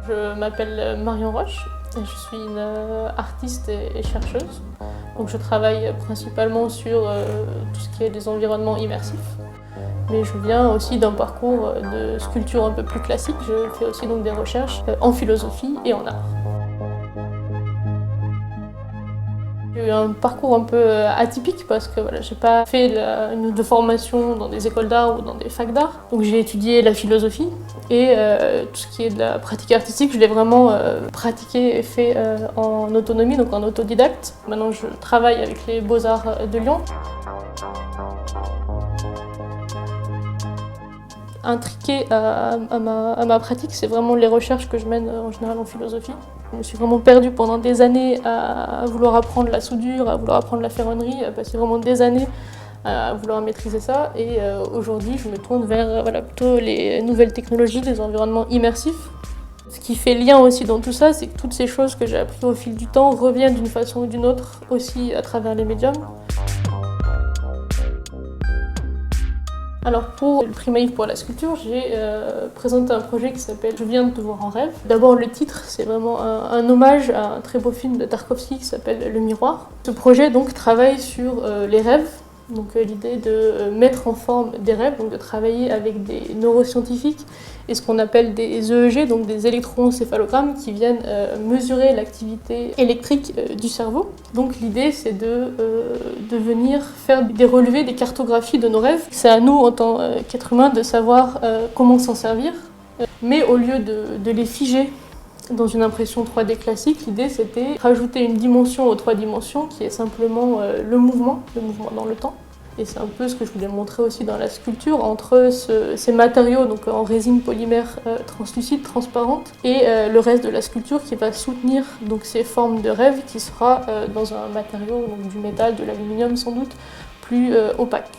Je m'appelle Marion Roche et je suis une artiste et chercheuse. Donc je travaille principalement sur tout ce qui est des environnements immersifs. Mais je viens aussi d'un parcours de sculpture un peu plus classique. Je fais aussi donc des recherches en philosophie et en art. J'ai eu un parcours un peu atypique parce que voilà, j'ai pas fait de formation dans des écoles d'art ou dans des facs d'art. Donc j'ai étudié la philosophie et tout ce qui est de la pratique artistique, je l'ai vraiment pratiqué et fait en autonomie, donc en autodidacte. Maintenant je travaille avec les Beaux-Arts de Lyon. Intriqué à ma pratique, c'est vraiment les recherches que je mène en général en philosophie. Je me suis vraiment perdue pendant des années à vouloir apprendre la soudure, à vouloir apprendre la ferronnerie, à passer vraiment des années à vouloir maîtriser ça. Et aujourd'hui, je me tourne vers plutôt les nouvelles technologies, les environnements immersifs. Ce qui fait lien aussi dans tout ça, c'est que toutes ces choses que j'ai apprises au fil du temps reviennent d'une façon ou d'une autre aussi à travers les médiums. Alors pour le prix Maïf pour la sculpture, j'ai présenté un projet qui s'appelle « Je viens de te voir en rêve ». D'abord le titre, c'est vraiment un hommage à un très beau film de Tarkovsky qui s'appelle « Le miroir ». Ce projet donc travaille sur les rêves, donc l'idée de mettre en forme des rêves, donc de travailler avec des neuroscientifiques et ce qu'on appelle des EEG, donc des électroencéphalogrammes qui viennent mesurer l'activité électrique du cerveau. Donc l'idée c'est de venir faire des relevés, des cartographies de nos rêves. C'est à nous en tant qu'êtres humains de savoir comment s'en servir, mais au lieu de les figer dans une impression 3D classique, l'idée c'était rajouter une dimension aux 3 dimensions qui est simplement le mouvement dans le temps. Et c'est un peu ce que je voulais montrer aussi dans la sculpture, entre ces matériaux donc en résine polymère translucide, transparente, et le reste de la sculpture qui va soutenir donc, ces formes de rêve qui sera dans un matériau, donc du métal, de l'aluminium sans doute, plus opaque.